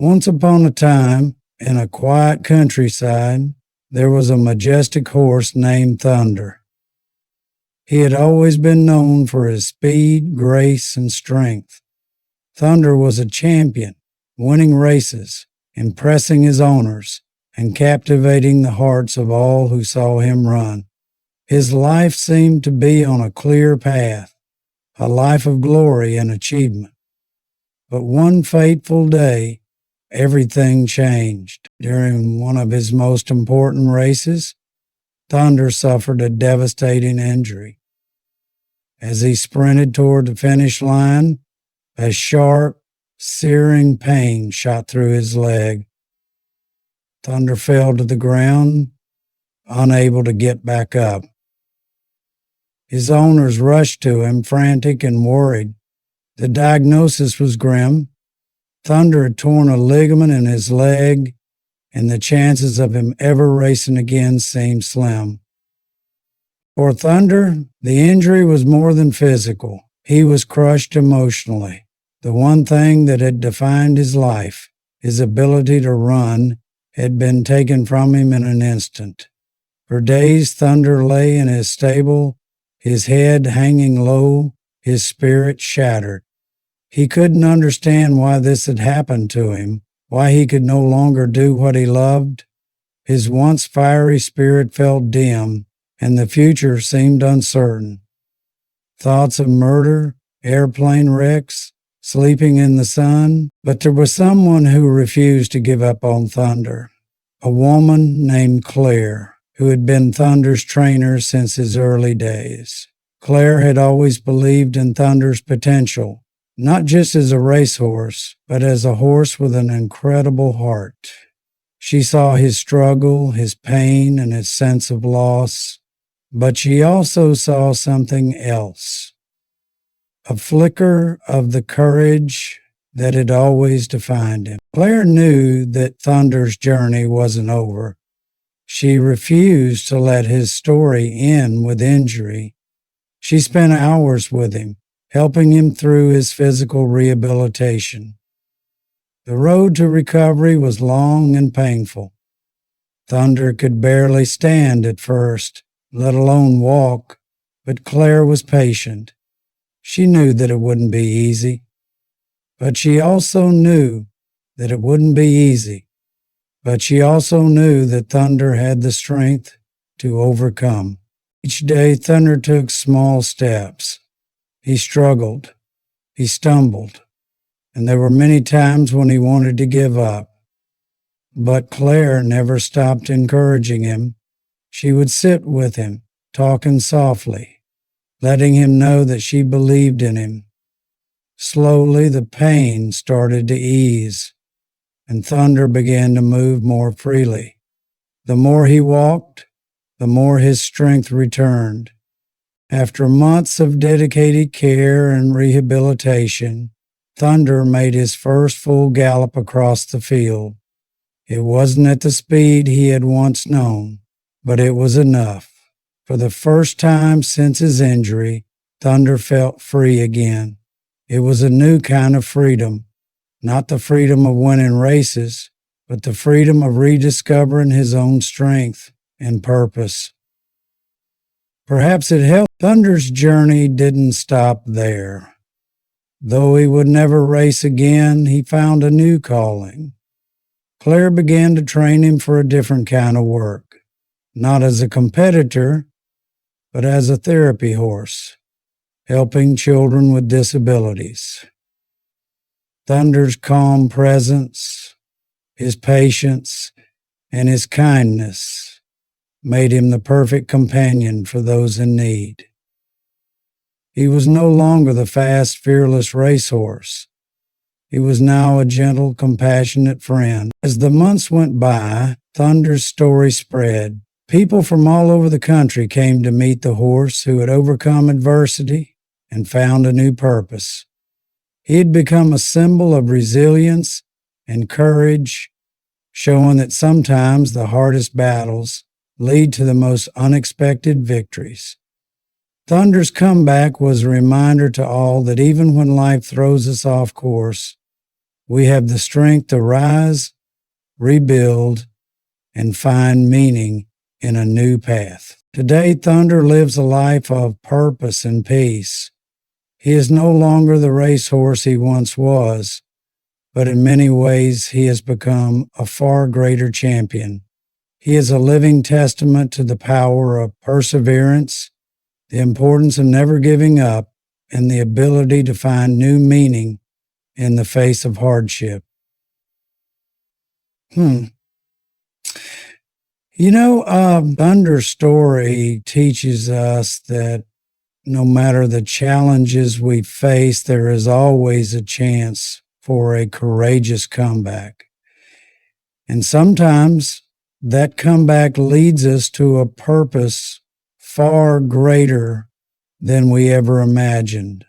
Once upon a time, in a quiet countryside, there was a majestic horse named Thunder. He had always been known for his speed, grace, and strength. Thunder was a champion, winning races, impressing his owners, and captivating the hearts of all who saw him run. His life seemed to be on a clear path, a life of glory and achievement. But one fateful day, everything changed. During one of his most important races, Thunder suffered a devastating injury. As he sprinted toward the finish line, a sharp, searing pain shot through his leg. Thunder fell to the ground, unable to get back up. His owners rushed to him, frantic and worried. The diagnosis was grim. Thunder had torn a ligament in his leg, and the chances of him ever racing again seemed slim. For Thunder, the injury was more than physical. He was crushed emotionally. The one thing that had defined his life, his ability to run, had been taken from him in an instant. For days, Thunder lay in his stable, his head hanging low, his spirit shattered. He couldn't understand why this had happened to him, why he could no longer do what he loved. His once fiery spirit felt dim, and the future seemed uncertain. Thoughts of murder, airplane wrecks, sleeping in the sun, but there was someone who refused to give up on Thunder. A woman named Claire, who had been Thunder's trainer since his early days. Claire had always believed in Thunder's potential, not just as a racehorse, but as a horse with an incredible heart. She saw his struggle, his pain, and his sense of loss, but she also saw something else. A flicker of the courage that had always defined him. Claire knew that Thunder's journey wasn't over. She refused to let his story end with injury. She spent hours with him, helping him through his physical rehabilitation. The road to recovery was long and painful. Thunder could barely stand at first, let alone walk, but Claire was patient. She knew that it wouldn't be easy, but she also knew that it wouldn't be easy, but she also knew that Thunder had the strength to overcome. Each day, Thunder took small steps. He struggled, he stumbled, and there were many times when he wanted to give up. But Claire never stopped encouraging him. She would sit with him, talking softly, letting him know that she believed in him. Slowly, the pain started to ease, and Thunder began to move more freely. The more he walked, the more his strength returned. After months of dedicated care and rehabilitation, Thunder made his first full gallop across the field. It wasn't at the speed he had once known, but it was enough. For the first time since his injury, Thunder felt free again. It was a new kind of freedom, not the freedom of winning races, but the freedom of rediscovering his own strength and purpose. Perhaps it helped. Thunder's journey didn't stop there. Though he would never race again, he found a new calling. Claire began to train him for a different kind of work, not as a competitor, but as a therapy horse, helping children with disabilities. Thunder's calm presence, his patience, and his kindness made him the perfect companion for those in need. He was no longer the fast, fearless racehorse. He was now a gentle, compassionate friend. As the months went by, Thunder's story spread. People from all over the country came to meet the horse who had overcome adversity and found a new purpose. He had become a symbol of resilience and courage, showing that sometimes the hardest battles lead to the most unexpected victories. Thunder's comeback was a reminder to all that even when life throws us off course, we have the strength to rise, rebuild, and find meaning in a new path. Today, Thunder lives a life of purpose and peace. He is no longer the racehorse he once was, but in many ways he has become a far greater champion. He is a living testament to the power of perseverance, the importance of never giving up, and the ability to find new meaning in the face of hardship. Thunder's story teaches us that no matter the challenges we face, there is always a chance for a courageous comeback. And sometimes that comeback leads us to a purpose far greater than we ever imagined.